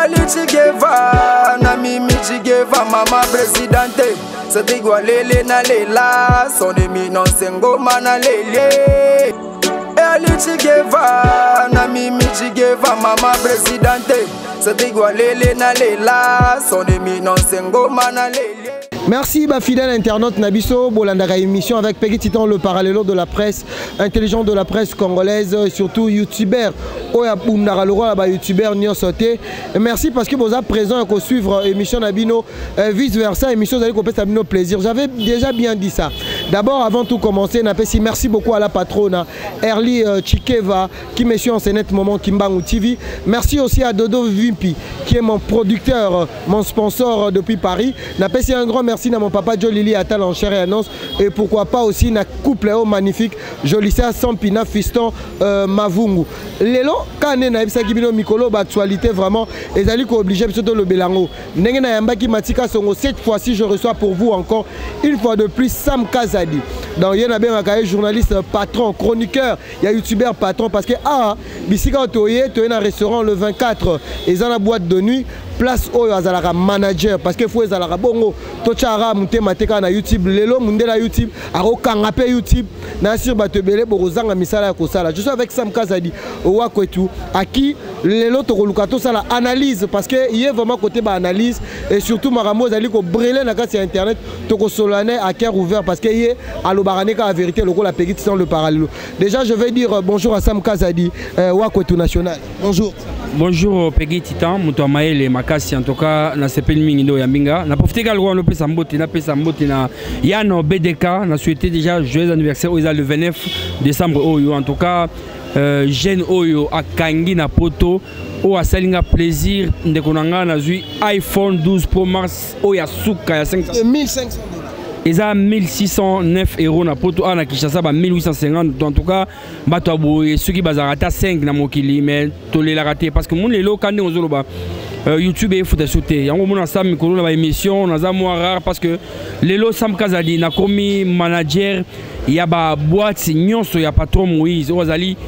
Ali Chigeva, na Mimi Chigeva, mama presidente. C'est igualele na lela, son demi non sengo mana lele. Ali Chigeva, na Mimi Chigeva, mama presidente. C'est igualele na lela, son demi non sengo mana lele. Merci ma fidèle internaute Nabiso Bolandaka émission avec Peggy Titan, le parallélo de la presse intelligent de la presse congolaise, surtout youtubeur Oya Bundara Loro là youtubeur Nyon Sauté. Merci parce que vous êtes présent et suivre émission Nabino vice versa émission vous allez couper Nabino plaisir. J'avais déjà bien dit ça. D'abord avant tout commencer Napesi merci beaucoup à la patronne Erli Chikeva qui me suit en scénette moment Kimbangu TV. Merci aussi à Dodo Vimpi qui est mon producteur, mon sponsor depuis Paris. Napesi un grand merci à mon papa Jolili Atal en chair et annonce et pourquoi pas aussi na couple magnifique Jolissa Sampina Fiston Mavungu. Lelo quand na ebisa kibino mikolo ba actualité vraiment et ali ko obligé surtout le belango. Ndenge na yamba ki matika songo cette fois-ci je reçois pour vous encore une fois de plus Sam Kazadi. Donc yena bien un journaliste patron chroniqueur, il y a youtubeur patron parce que bisika otoye to na restaurant le 24 et dans la boîte de nuit place oyo azalaka manager parce que faut ezalaka bongo tochara mutema teka na YouTube lelo mundela YouTube aro kangape YouTube na sur batebele borozanga misala ya kosala. Je suis avec Sam Kazadi owa kwetu à qui lelo tokoluka to sala analyse parce que il est vraiment côté ba analyse et surtout maramo zali ko brûler na kasi internet toko solane à cœur ouvert parce que yé alobarane ka vérité loko la petite sans le parallèle. Déjà je vais dire bonjour à Sam Kazadi owa kwetu national. Bonjour. Bonjour Peggy Titan, Mouto Maël Makasi en tout cas na sepel mingindo ya mbinga. Na profité galwa no pesa mbote na Yano BDK na souhaité déjà joyeux anniversaire au le 29 décembre oyo en tout cas jeune oyo akangi na poto o asalinga plaisir ndekonanga na zui iPhone 12 Pro Max oya suka ya 500 1500 ils ont 1609 € na poto na Kinshasa ba 1850 en tout cas bato aboye ceux qui bazarata 5 na mokili mais tolé la raté parce que mon lelo kande ozoloba YouTube et foot sauter yango mona sam mikolo na ba émission na za moi rare parce que lelo Sam Kazadi na komi manager il y a ba boîte nyonso ya patron Moïse ozali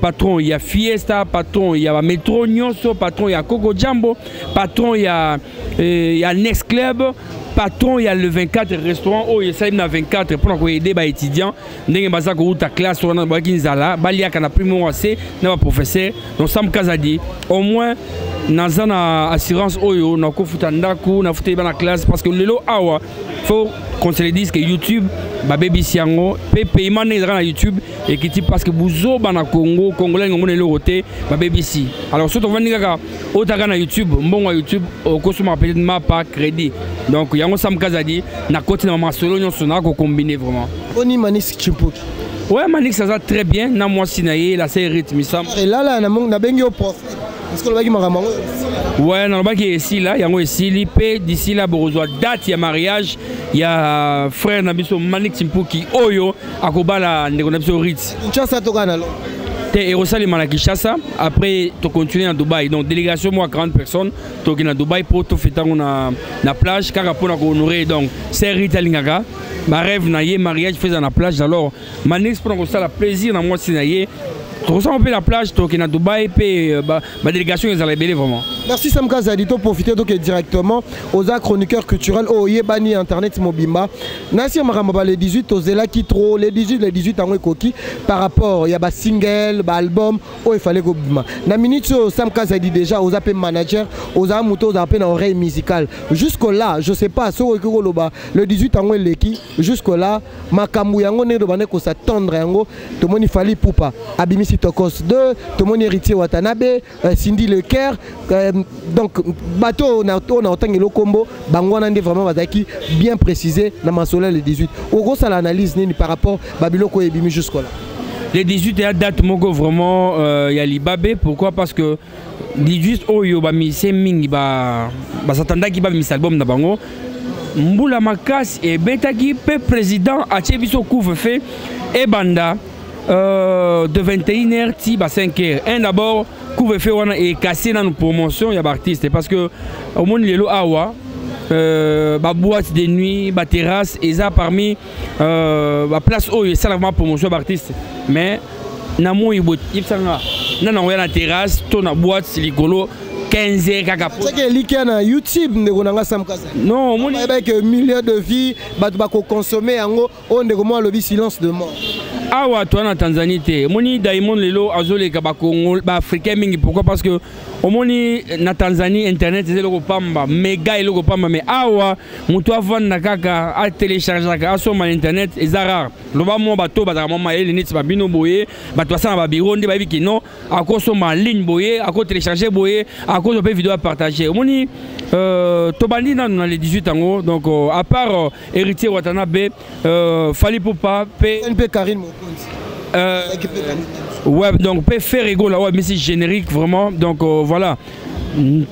patron il y a Fiesta patron il y a ba Metro nyonso patron il y a Coco Jambo patron il y a Next Club patron il y a le 24 restaurant oh il y a 24 pour aider les étudiants ndenge baza ko ta classe on ba kinzala balia kana primo assez na ba professeur donc Sam Kazadi au moins naza na assurance oyo na ko futa ndaku na futa ba na classe parce que lelo awa faut qu'on se le dise que YouTube ba baby siango pe paiement na YouTube et qui type parce que buzo ba na Congo congolais ngomone le roté ba baby si alors surtout vandi kaka otaka na YouTube mbongo YouTube ko suma peut-être ma pas crédit donc yango Sam Kazadi na côté na ma solo nyonso na ko combiner vraiment Oni Manix Chimpuki. Ouais Manix ça va très bien na moi sinaye la série rythme ça et là na bengi au prophète parce que le bagi maramango ouais na bagi ici là yango ici lipe d'ici là besoin date ya mariage il y a frère Nabiso Manix Chimpuki oyo akobala ndeko na biso Ritz Kinshasa to kana lo et Rosalie à Kinshasa après tu continues à Dubaï donc délégation moi 40 personnes tu es à Dubaï pour te faire na plage car pour honorer donc c'est Rita Lingaka ma rêve naie mariage fait dans la plage alors Manix pour ça la plaisir dans moi si naie tu ressens un peu la plage tu es à Dubaï puis ma délégation est à la belle vraiment. Merci Sam Kazadi to profiter donc directement aux chroniqueurs culturels au Yebani internet mobimba Nasir Maramaba les 18 aux Zela qui trop les 18 en coquille par rapport il y a ba single ba album oh il fallait go bima na minute Sam Kazadi déjà aux appels manager aux amuto aux appels en oreille musicale jusque là je sais pas ce que le 18 en leki jusque là makambu yango ne do bane ko s'attendre yango to moni fallait poupa abimisi tokos 2 to moni héritier Watanabe Cindy Lecaire donc bateau on a entendu le combo bangwana ndé vraiment bazaki bien précisé dans ma solaire le 18 au gros ça l'analyse ni par rapport babiloko et bimi jusqu'à là les 18 et date moko vraiment y a libabé pourquoi parce que 18 oyo ba mi c'est mingi ba s'attendait ki ba mi album na bango mbula makasi et betaki pe président a biso couvre-feu et banda de 21h ti ba 5h un d'abord couvre-feu et cassé dans nos promotions il y a artistes parce que au monde lelo awa ba boîte de nuit ba terrasse et ça parmi ba place où il y a la promotion d'artistes mais na mo ibot ipsanga na na terrasse to na boîte silicolo 15 kaka. C'est que liké na YouTube ndeko nanga Samkaza. Non, mon que milliers de vies ba ko consommer yango on ndeko mo lobi silence de mort. Awa toi na Tanzanie te. Moni Diamond lelo azoleka ba Congo ba africain mingi pourquoi parce que au moni na Tanzanie internet c'est le pamba méga le pamba mais awa mutu avanda kaka a télécharger ka so ma internet ezara. Loba mo bato ba mama ele nit ba bino boye ba to sa ba biro ndi ba biki non a ko so ma ligne boye a ko télécharger boye a ko pe vidéo à partager. Au moni Tobandi dans les 18 ans donc à part héritier Watanabe Fally Ipupa NP Karine ouais donc peut faire rigolo là ouais mais c'est générique vraiment donc voilà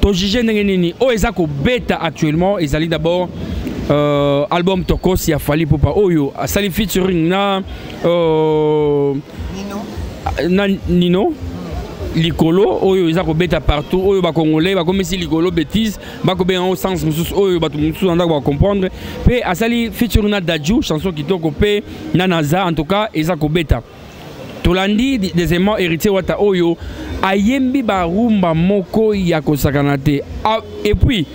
to jige nini oh ezako beta actuellement ils allaient d'abord album Tokos ya Fally Ipupa oyo sali featuring na Nino Likolo oyo ezako beta partout oyo ba congolais ba comme si Likolo bêtise ba ko ben au sens mususu oyo ba mususu anda ba comprendre pe asali featuring na Dadju chanson kitoko pe na Naza en tout cas ezako beta Tolandi deuxièmement héritier Wata oyo ayembi ba rumba moko ya kosakana te et puis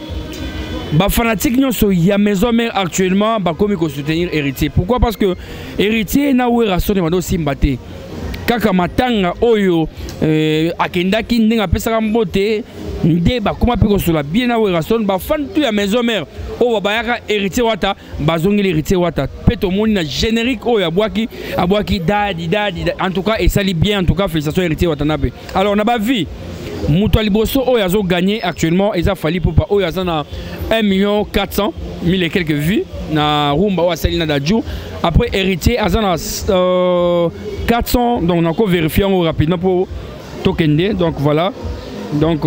ba fanatique nyonso ya maison mère actuellement ba komi ko soutenir héritier pourquoi parce que héritier na wera sonne mado simbate kaka matanga oyo akendaki ndenge apesaka mbote nde bakoma mpe kosola bien na werason bafani tu ya maison mère oyo bayaka héritier Wata bazongeli héritier Wata mpe tomoni na générique oyo abwaki dadi en tout cas esali bien en tout cas félicitations héritier Watanabe alors na bavi moto ya liboso oyo azogagné actuellement eza Fally Ipupa oyo aza na 1 400 000 et quelques vues na rumba oyo asali na Dadju après héritier aza na 400 donc on a encore vérifié rapidement pour tokende donc voilà donc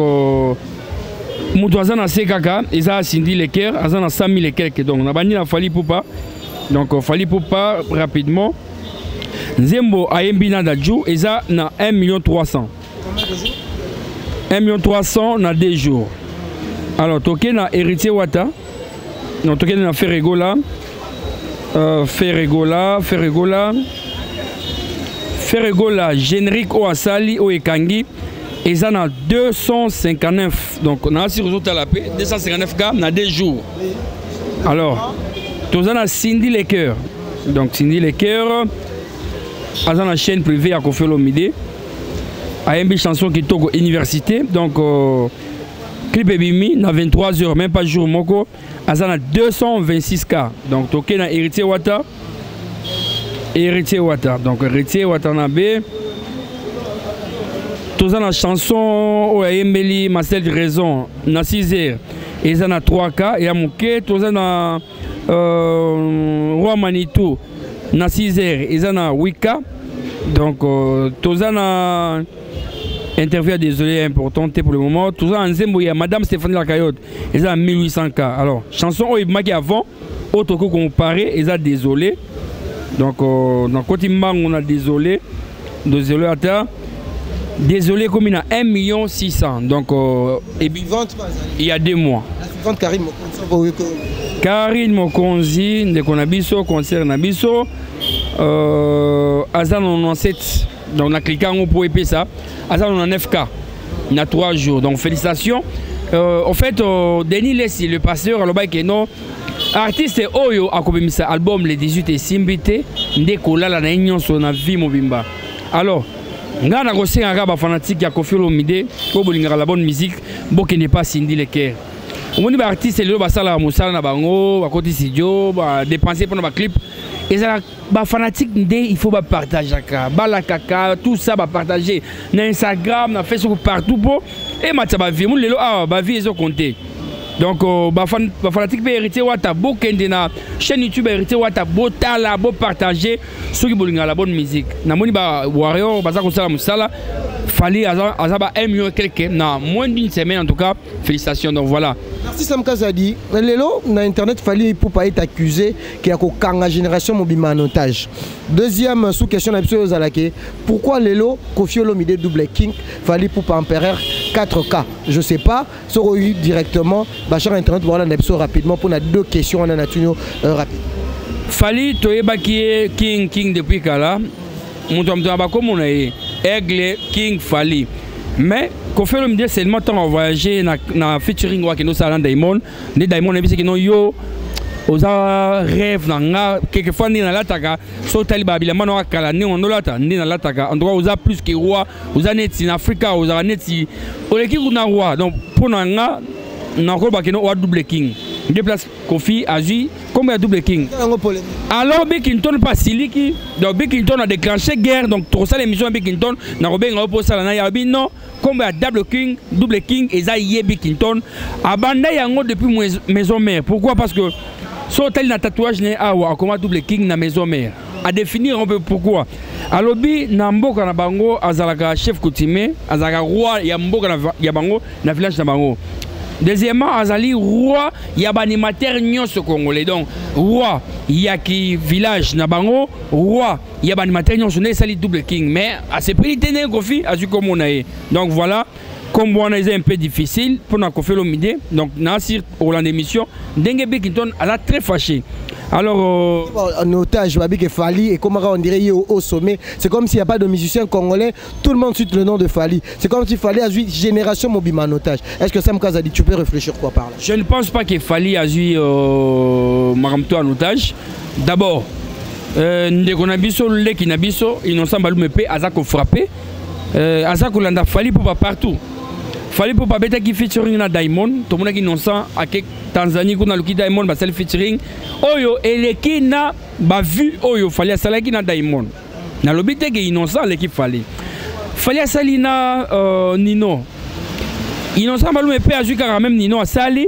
moto aza na sekaka eza Cindy Leker aza na 100 000 et quelques donc na bandi na Fally Ipupa donc Fally Ipupa rapidement Nzembo ayembi na Dadju eza na 1 300 000 1 300 000 na 2 jours alors toke na héritier Wata non toke na Ferregola générique au asali au ekangi eza na 259 donc na si résultat la paix 259K na 2 jours alors tozana Cindy Leker donc Cindy Leker aza na chaîne privée à Koffi Olomide ayembi chanson kitoko université donc clip ebimi na 23h même pas jour moko aza na 226K donc toke na héritier Wata donc héritier Watanabe toza na chanson oyo ayembeli Marcel de Raison na 6h eza na 3K ya moke toza na Roi Manitou na 6h eza na 8K donc toza na interview désolé importante pour le moment tout ça en Nzembo ya Madame Stéphanie Lacayotte eza à 1800K alors chanson oyo maki avant autre que comparé eza désolé donc dans côté mango on a désolé ata désolé comme il a 1 600 000 donc et il y a 2 mois Karine Mokonzi ndeko na biso concert na biso aza 97 donc on a cliqué en haut pour épée ça aza 9K il y a 3 jours donc félicitations en fait Denis Lessi le pasteur à l'obay non artiste oyo akobimisa album le 18 et simbité ndeko lala na nyonso na vie mobimba alors nga na kosenga ba fanatique ya Koffi Olomide ko bolinga la bonne musique boke n'est pas Cindy Leker omoni ba artiste lelo basala musala na bango ba koti studio ba dépenser pour na ba clip et ça ba fanatique ndé il faut ba partager ba la kaka tout ça ba partager na Instagram na Facebook partout pour et matcha ba vie mon lelo ah ba vie ezo compter donc ba fanatique be héritier Wata bokende na chaîne YouTube héritier Wata botala bo partager ceux qui bolinga la bonne musique na moni ba warrior baza ko sala musala Fally azaba 1 million quelque na moins d'une semaine en tout cas félicitations donc voilà merci Samkaza dit lelo na internet Fally Ipupa est accusé qui a kokanga génération mobima en otage deuxième sous question na biso ozalake pourquoi lelo Koffi Olomide double king Fally Ipupa empereur 4K je sais pas sur directement bachar internet voilà na biso rapidement pour na 2 questions on a natunyo rapide Fally toyeba qui king depuis kala muto ba comme on a aigle king Fally mais Kofi Olomide seulement tant voyager na featuring wa keno sala Diamond ne Diamond ebisi keno yo oza rêve nanga quelquefois ni na lataka so tali babila mano akala ni on lata ni na lataka en tout cas oza plus que roi oza neti na Africa oza neti oleki kuna roi donc pour nanga na ko bakeno wa double king deux places Kofi Azui comme un double king alors Bill Clinton pas siliki donc Bill Clinton a déclenché guerre donc tout ça l'émission Bill Clinton na robenga pour ça na yabi non comme un double king et ça Bill Clinton abanda yango depuis maison mère pourquoi parce que so tel na tatouage ne awa comme double king na maison mère à définir un peu pourquoi alors bi na mboka na bango azalaka chef coutumier azalaka roi ya mboka na ya bango na village na bango. Deuxièmement, Azali, roi, il y a un animateur nyonso congolais. Donc, roi, il y a qui village Nabango, roi, il y a un animateur nyonso, c'est double king. Mais à ce prix, il y a un Kofi, à ce comme on a. Donc voilà, comme on a un peu difficile pour nous Kofi Olomide. Donc, Nassir, au land d'émission, Dengue Clinton, elle a très fâché. Alors, en otage, Babi Fali, et comme on dirait au sommet, c'est comme s'il n'y a pas de musicien congolais, tout le monde suit le nom de Fali. C'est comme s'il fallait avoir une génération mobile en otage. Est-ce que Sam Kazadi, tu peux réfléchir quoi par là? Je ne pense pas qu'il fallait avoir Maramto en otage. D'abord, Ndeko Nabiso, Leki Nabiso, Innocent Balou Mepe, Azako frappé. Azako Landa Fali pour pas partout. Fali pour pas bêter qui featuring na Diamond, tout le monde qui innocent à Tanzanie qu'on a le qui Diamond ba featuring. Oyo eleki na ba vu oyo fali asala ki na Diamond. Na lobite ke innocent l'équipe fali. Fali asali na Nino. Innocent balou me pe azu quand même Nino asali.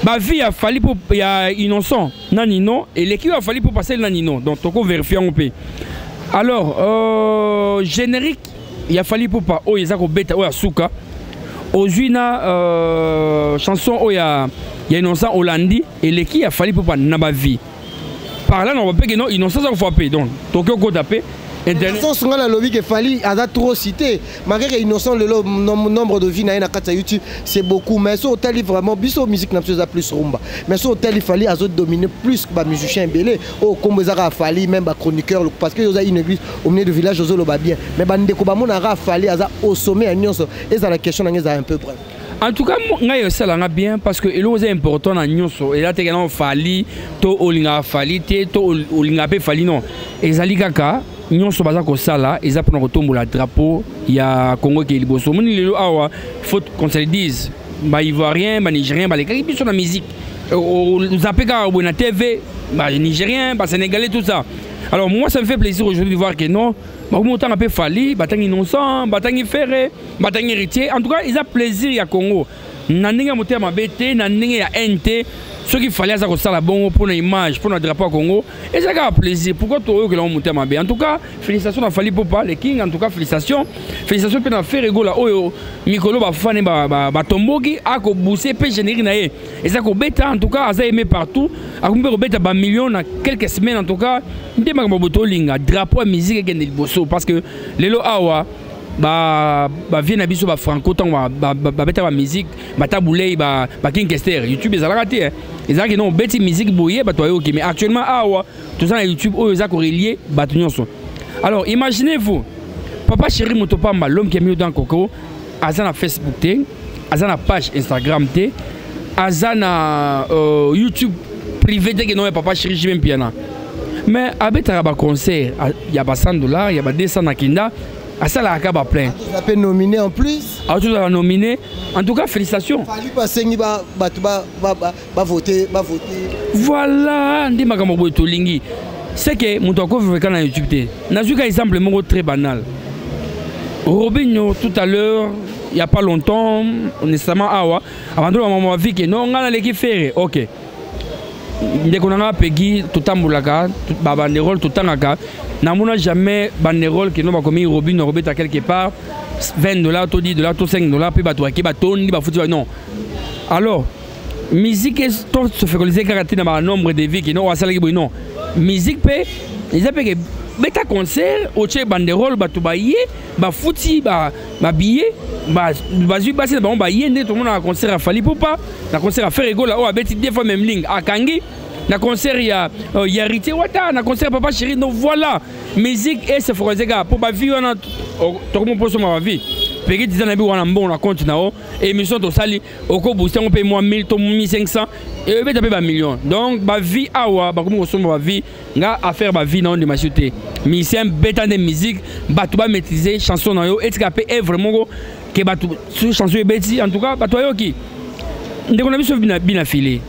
Ba vie a fali pour ya innocent na Nino et l'équipe a fali pour passer na Nino. Donc toko vérifier on peut. Alors générique il a fallu pour pas oyo ezako beta oyo asuka. Aujourd'hui, na chanson où il y a innocent Hollandi et l'équipe a fallu pour pas n'avoir vie. Par là, on va pas que non innocent ça va frapper donc Tokyo go taper. Innocent sur la lobby que Fali a trop cité. Malgré innocent le nombre de vies na kata YouTube c'est beaucoup mais sur hôtel vraiment biso musique n'a pas plus rumba. Mais sur hôtel il fallait azo dominer plus que ba musicien belé au comme ça a fallu même ba chroniqueur parce que y a une église au milieu du village ozo lo ba bien. Mais ba ndeko ba mona a fallu aza au sommet à nyonso et ça la question na un peu bref. En tout cas, moi, ça l'a bien parce que c'est important dans nyonso. Et là, tu as fallu, to olinga fallu, to olinga pe fallu non. Et ça kaka. Nyonso baza ko sala eza pour retomber la drapeau il y a Congo qui est liboso moni lelo awa faut qu'on se le dise ba ivoirien ba nigérien ba les kaki biso na musique nous appelons au na TV ba nigérien ba sénégalais tout ça. Alors moi ça me fait plaisir aujourd'hui de voir que non ba autant un peu Fali ba tangi innocent ba tangi ferré ba tangi héritier en tout cas ils a plaisir ya Congo na ndenge motema bete na ndenge ya NT ce qu'il fallait ça ça la bon pour l'image pour notre drapeau Congo et ça a plaisir pourquoi toi que l'on monte ma en tout cas félicitations à Fali Popa les King en tout cas félicitations pour na faire rigolo oyo Mikolo ba fane ba tomboki a ko bousser pe générique na et ça ko beta en tout cas ça aimé partout a ko beta ba millions na quelques semaines en tout cas ndema ko boto linga drapeau musique ke liboso parce que lelo awa ba vient biso ba franco tant ba beta ba musique ba taboulé ba King Kester YouTube ça la raté ils a que non beti musique boyer ba toi OK mais actuellement awa tout ça na YouTube oyo za ko relier ba nyonso. Alors imaginez-vous Papa Chéri Motopamba l'homme qui est mieux dans Coco azana Facebook té azana page Instagram té azana YouTube privé té que non Papa Chéri j'aime piano mais abeta ba concert il y a ba $100 il y a ba 200 na kinda. Ah ça la acaba plein. Tu as nominé en plus. Ah tu as nominé. En tout cas félicitations. Fallu passer ni ba voter. Voilà, ndi makambo boy to lingi. C'est que mon toko veut quand na YouTube té. Na un exemple mon très banal. Robinho tout à l'heure, il y a pas longtemps, nécessairement awa, avant de maman vie que non ngana l'équipe faire. OK. Ndeko nanga pegi tutambulaka, ba banderole tutangaka. N'a jamais banderole que nous va commis Robin à quelque part $20, tout $10, tout $5, puis bateau qui bateau ni ba foutu non. Alors musique tout se fait coller caractère dans nombre de vies qui non ça non. Musique pe ils appellent que beta concert au chez banderole bateau bailler ba fouti ba billet ba zu passer ba on bailler tout le monde a concert à Fali Popa, na concert à faire rigolo oh abeti des fois même ligne à Kangi. Na concert il y a Rité Wata, na concert Papa Chéri, donc voilà, musique et c'est frère gars pour ma vie on a tout le monde pour ma vie. peki tiza na bi wana mbongo na compte na o émission to sali oko booster on paye moi 1000 to 1500 et be tapé ba million donc ba vie awa ba comme somba ba vie nga affaire ba vie na on de machute musicien beta de musique ba to ba maîtriser chanson na yo et capé est vraiment que ba sur chanson e beti en tout cas ba to yo ki ndeko na biso bina filé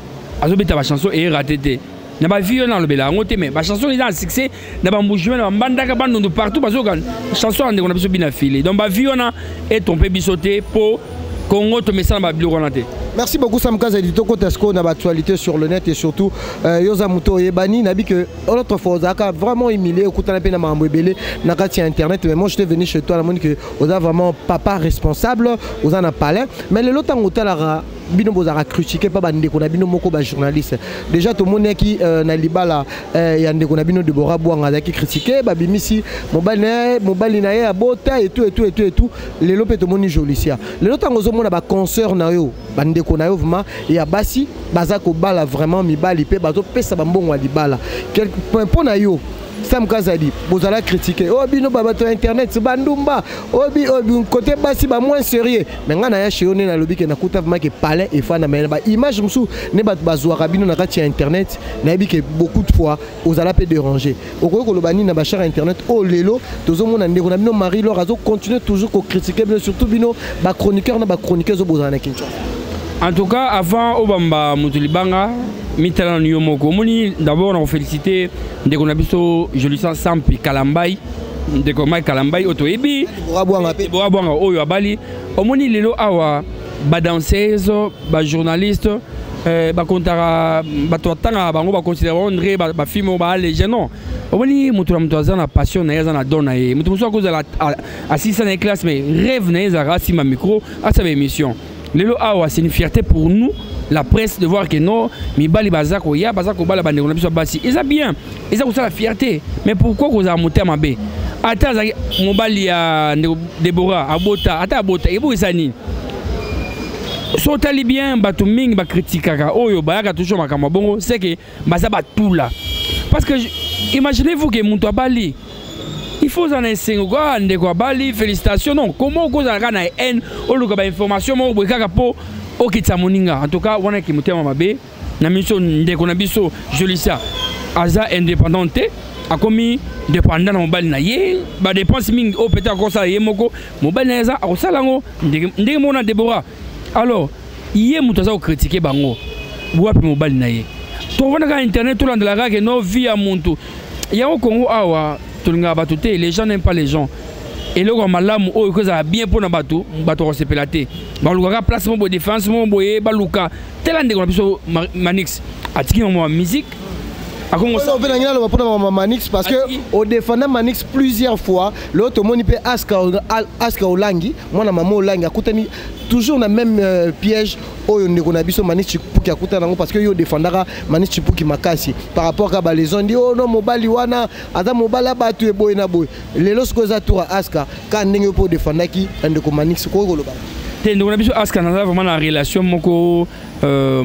azo beta ba chanson et raté na ba vie na lobela ngote mais ba chanson eza un succès na ba mbujwe na mbandaka bandondo partout bazoka chanson ndeko na biso bina filé donc ba vie na et ton pe bisoté pour Congo to message na ba biloko na te. Merci beaucoup Sam Kaza Ditoko Tesco na actualité sur le net et surtout Yoza Muto Yebani nabi que l'autre fois Zaka vraiment humilié écoutant na mambo ebele na kati internet mais moi j'étais venu chez toi la monde que Oza vraiment papa responsable Oza na palais mais le temps otala bino bozara critiquer pas bande ko na bino moko ba journaliste déjà to mone ki na libala ya ndeko na bino Deborah Bwanga zaki critiquer ba bimisi mobali na ye abota et tout les lopé to moni jolicia le temps ozo mona ba concert na yo bande ko na yo vraiment ya basi bazako bala vraiment mibali pe bazo pesa ba mbongo libala quel point pour na yo Sam Kazadi, vous allez critiquer. Oh, bino babato internet, bandumba. Obi côté basi ba moins sérieux. Mais ngana ya chione na lobby ke na kuta vraiment que palais et fana mais ba image musu ne ba bazwa bino na kati internet na bi que beaucoup de fois vous allez peut déranger. Oko ko lobani na ba char internet oh lelo tozo mona ndeko na bino Marie Laure azo continuer toujours ko critiquer mais surtout bino ba chroniqueur na ba chroniqueuse zo bozana Kinshasa. En tout cas, avant Obamba Mutulibanga, Mitterrand Nyomoko, d'abord on félicité de Konabiso, je lui sens Sampi Kalambay, de Komai Kalambay, Otoebi, Boabouanga, Oyo Abali, Omoni Lelo Awa, danseuse, journaliste, Kontara, Batouatanga, Bango, considéré André, film, les gens. Omoni Mutulamtoazan a passion, na donna et Mutumuswa cause à 6 ans de classe, mais rêve Naïzara, si ma micro, à sa émission. Lelo awa c'est une fierté pour nous la presse de voir que non mibali bazako ya bazako bala bande on a basi et ça bien et ça la fierté mais pourquoi vous avez monté ma bé ata mobali ya Deborah abota ata abota et vous ça ni sotali bien batu mingi ba critikaka oyo bayaka toujours makama bongo c'est que baza tout là parce que imaginez-vous que muntu abali il faut en enseigner quoi ndeko bali félicitations non comment cause na kana en oluka ba information mo bwekaka po okitsa moninga en tout cas wana ki mutema mabe na mission ndeko na biso jolisia aza indépendante akomi dépendant na mobali na ye ba dépense mingi o peut-être ko ça ye moko mobali na za akosala ngo ndenge mona Deborah alors ye muto za critiquer bango wapi mobali na ye to wana ka internet to landela ka no via muntu ya au Congo awa les gens n'aiment pas les gens. Et là, malamu oh que ça bien pour na bateau se pelater. Baluka place mon défense mon boye baluka. Telande qu'on a Manix. Atiki mon musique. On va prendre Manix parce que au défendant Manix plusieurs fois, l'autre monde peut aska olangi, moi na maman olangi akutani toujours na même piège oyo ndeko na biso Manix Chipuki akuta nango parce que yo défendaka Manix Chipuki makasi par rapport à les gens dit oh non mobali wana ata mobala batu e boy na boy lelo sko za tour aska ka ndenge po défendaki ndeko Manix ko koloba ndeko na biso aska na vraiment la relation moko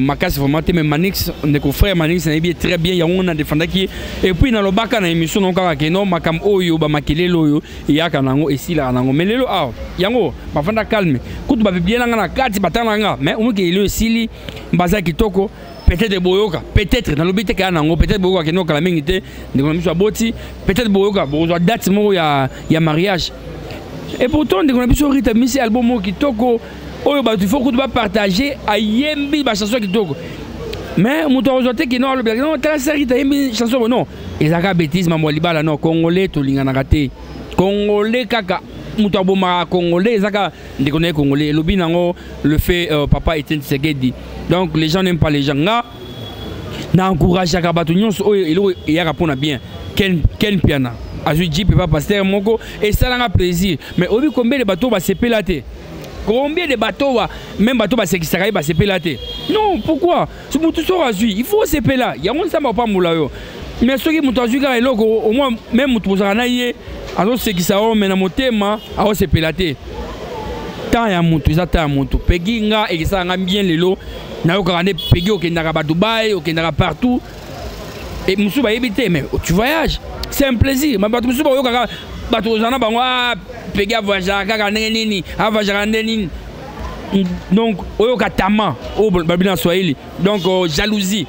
makasi vraiment te mais Manix ndeko frère Manix na bien très bien ya on a défendaki et puis na lobaka na émission non kaka ke no makam oyo ba makelelo oyo yaka nango esila nango mais lelo ah yango bafanda calme kutu ba bien na kati batana nga mais on ke le sili baza kitoko peut-être boyoka peut-être dans l'obité ka nango peut-être boyoka ke no kala mingi te ndeko na biso aboti peut-être boyoka bozo date mo ya mariage et pourtant ndeko na biso rita misi album mo kitoko oyo ba il faut que tu vas partager à yembi ba chanson kitoko mais muto aujourd'hui qui non le non ta série ta yembi chanson non ezaka bêtise mambo libala non congolais to lingana raté congolais kaka muto boma congolais ezaka ndeko na congolais lobi nango le fait papa Etienne Tshisekedi donc les gens n'aiment pas les gens nga na encourage ka batu nyonso oyo yaka pona bien ken piana azui jipe pas pasteur moko et ça l'a plaisir mais obi combien de bateaux va se pelater. Combien de bateaux, même bateaux, c'est qui s'arrête, c'est pélaté. Non, pourquoi? Ce que tu sors il faut se péler. Il y a un ça pas moulayo. Mais ceux qui m'ont dit au moins même tu as naïe, alors c'est qui ça mais na motema, alors c'est pélaté. Tant ya mutu, ça tant mutu. Pegi nga et ça nga bien les lots. Na yo kande pegi au Kenya ba Dubaï, au Kenya partout. Et musu ba éviter mais tu voyages, c'est un plaisir. Mais bateau musu ba yo kaka bateau zana ba pege avoyagera kaka ndenge nini avoyagera ndenge nini. Donc oyo katama o babina swahili donc jalousie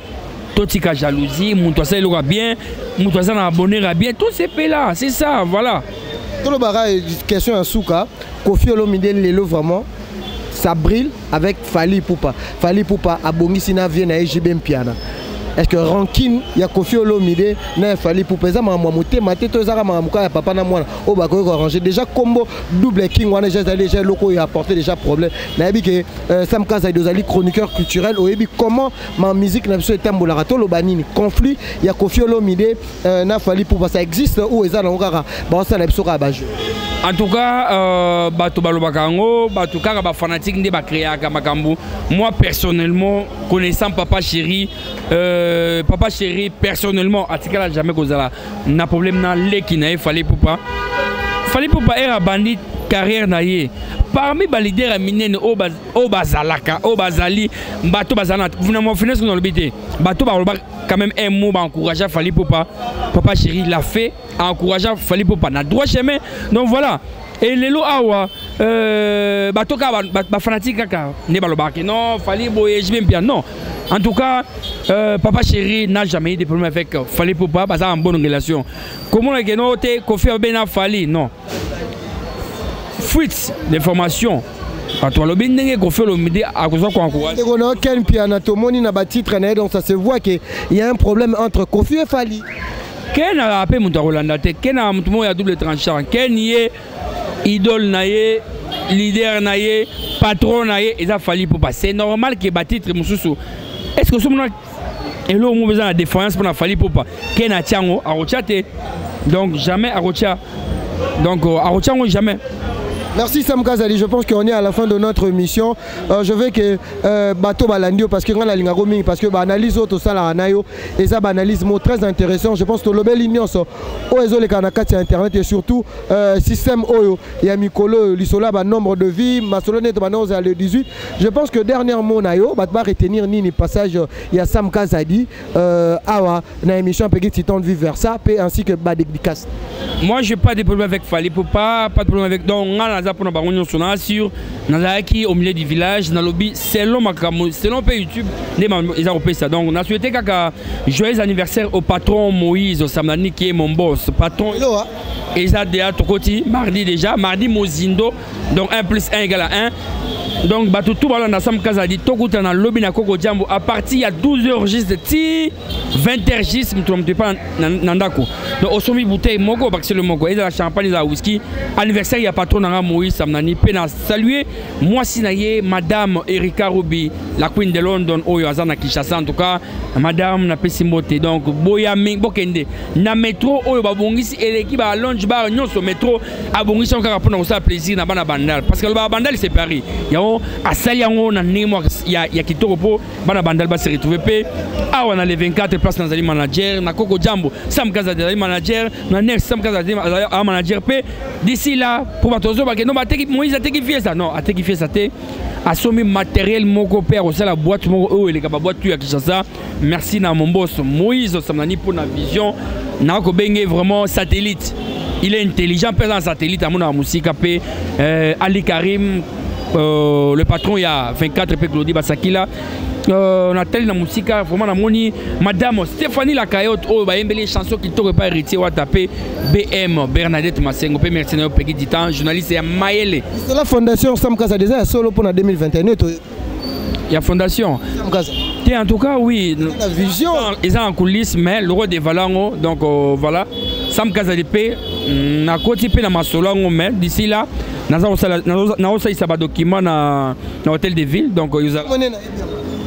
totika jalousie mutu asa eloka bien mutu asa na abonnera bien tout ces pays là c'est ça voilà. Tout le barrage question à Souka Koffi Olomide lelo vraiment ça brille avec Fally Ipupa. Fally Ipupa a bongisi na vie na EJB Mpiana. Est-ce que rancune ya Koffi Olomide na Fally Ipupa za mama moté maté to za mama muka ya papa na mwana o ba ko arranger déjà combo double king wana déjà loko ya apporter déjà problème. Na bi que Sam Kaza dozali chroniqueur culturel o yebi comment ma musique na biso etambola rato lo banini conflit ya Koffi Olomide na Fally Ipupa ça existe ou eza na ngara ba ça na biso ka ba jeu. En tout cas, bato balobakango, bato kaka ba fanatique nde ba créer makambo. Moi personnellement, connaissant Papa Chéri personnellement, atikala jamais kozala na problème na leki na Fally Ipupa. Fally Ipupa era bandit carrière na ye. Parmi les leaders minene o bazalaka, o bazali, bato bazana, finalement finesse dans le BT. Bato baloba quand même un mot ba encourager Fally Ipupa. Papa Chéri l'a fait, a encouragé Fally Ipupa na droit chemin. Donc voilà. Et lelo awa bato ka ba fanatique kaka ne baloba que non, Fally boye je bien non. En tout cas, Papa Chéri n'a jamais eu de problème avec Fally Ipupa, parce en bonne relation. Comment est-ce que nous avons Koffi Olomide Fally? Non. Fuite d'informations. Quand on a bien Koffi Olomide à cause de quoi encourage. On a aucun piano tomoni na batitre donc ça se voit qu'il y a un problème entre Koffi et Fally. Ken a appelé mon Rolanda te Ken a mon ya double tranchant. Ken y est idole naie, leader naie, patron naie et ça Fally Ipupa. C'est normal que batitre mususu. Est-ce que ce moment et là on a besoin de défense pour la Fally Ipupa. Ken a tiango a rochate. Donc jamais à rocha. Donc à rocha jamais. Merci Sam Kazali, je pense qu'on est à la fin de notre émission. Je veux que Bato Balandio, parce que la ligne roaming, parce que l'analyse auto salarayo, et ça analyse très intéressant. Je pense que le bel union so oezo les kanakati internet et surtout système oyo et Mikolo l'isola nombre de vies, Masolone to banoze à le 18. Je pense que dernièrement nayo va retenir nini passage il y a Sam Kazali awa na émission Petit Titan de vivre vers ça ainsi que Badekdikas. Moi je n'ai pas de problème avec Fally Ipupa, pas de problème avec donc pour nous sur au milieu du village dans lobby selon YouTube ils ont fait ça donc on a souhaité joyeux anniversaire au patron Moïse Samani qui est mon boss patron et ça déjà côté mardi déjà mardi Mozindo donc 1 + 1 = 1 donc bato tout bala na Sam Kazali tokuta na lobby na Koko Jambo à partir à 12h juste 20h juste me trompe pas nandako donc au sommet bouteille moko parce que le moko et de la champagne et de la whisky anniversaire il y a patron na Moïse Samnani pena saluer moi sinaye madame Erika Ruby la queen de London oyo azana Kinshasa en tout cas madame na pesimote donc boya bokende na métro oyo babongisi eleki ba lounge bar nyonso métro abongisi on ka pour ça plaisir na bana bandal parce que le bandal c'est Paris asali yango na nemo ya kitoko po bana bandal ba se retrouver pe awa na les 24 places dans ali manager na Koko Jambo Sam Kazali manager na next Sam Kazali manager pe d'ici là pour batozo ba que non bateki Moïse ateki fier ça non ateki fier ça te assomi matériel moko père au la boîte moko ele ka ba boîte tu ya Kinshasa merci na mon boss Moïse Samnani pour la vision na ko benge vraiment satellite il est intelligent présent satellite à mon musique pe Ali Karim le patron il y a 24 pe Claudie Basakila on a tel la musique vraiment la moni madame Stéphanie Lacayotte oh ba yembele chanson qui t'aurait pas héritier wa taper BM Bernadette Masengo pe merci na Petit Titan journaliste ya Maele c'est la fondation Sam Kazali déjà solo pour 2021 il y a fondation Sam Kazali en tout cas oui la vision ils sont en coulisses mais le roi des Valango donc voilà Sam Kazali pe na koti pe na masolango mais d'ici là na osa ba document na hôtel de ville donc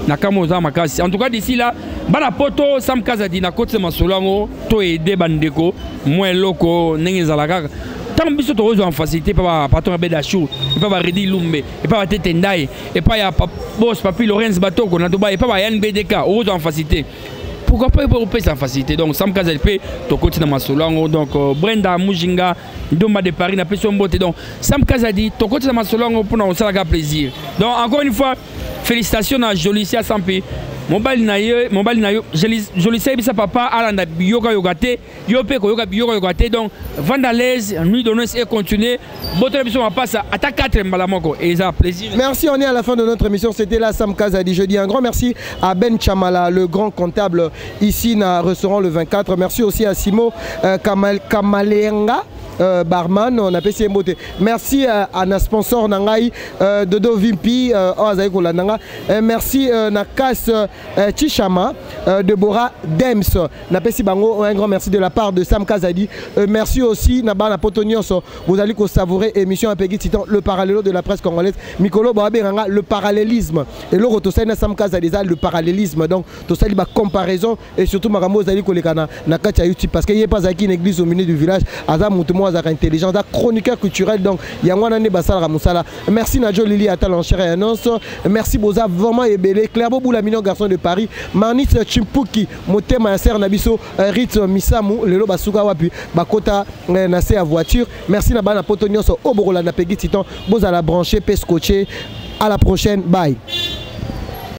na kamoza makasi en tout cas d'ici là bana poto Sam Kazali na koti masolango to aider bandeko moins loko ndenge zalaka tant biso to en facilité pas patron bedachou pas ba redi lumbe et pas tete ndai et pas ya boss papi Lorenz Batoko na doba et pas Yann BDK en facilité pourquoi pas pour sans facilité donc Sam Kazali to côté dans masolango donc Brenda Mujinga Domba de Paris na personne beauté donc Sam Kazali to côté dans masolango pour nous ça plaisir donc encore une fois félicitations à Jolicia Sampi mobali na yo je le sais bisa papa alanda biyoka yogate yo pe ko yoka biyoka yogate donc vandalaise nuit de noces et continuer botre biso passe à ta 4 mbala moko et ça plaisir. Merci, on est à la fin de notre émission. C'était là Sam Kazadi. Je dis un grand merci à Ben Chamala, le grand comptable ici dans le restaurant le 24. Merci aussi à Simo Kamalenga. Barman, on a passé un beauté. Merci à nos sponsors Nangai, Dodo Vimpi, merci Nakas Chishama, Deborah Dems. Napesi Bango, un grand merci de la part de Sam Kazadi. Merci aussi Nabana Potonios. Vous allez savourer émission à Peggy Titan, le parallélo de la presse congolaise. Mikolo Baberanga, le parallélisme. Et l'autre, Tosai Sam Kazadi, le parallélisme. Donc, Tosai la comparaison et surtout Maramo Zali Kolekana, Nakacha YouTube, parce qu'il n'y a pas une église au milieu du village. Azam intelligent, chroniqueur culturel, donc Yangwanane Basala Moussala. Merci Nadjo Lili Atal en chair et annonce. Merci Boza, vraiment ébélé. Clairbo Boulamino, garçon de Paris. Manit Chimpuki, Motema Yasser Nabiso, Ritz Misamu, Lelo Basuga Wapi, Bakota Nassé à voiture. Merci Nabana Potonios, Oborola Napegui Titan, Boza la branché, Pescoché. À la prochaine, bye.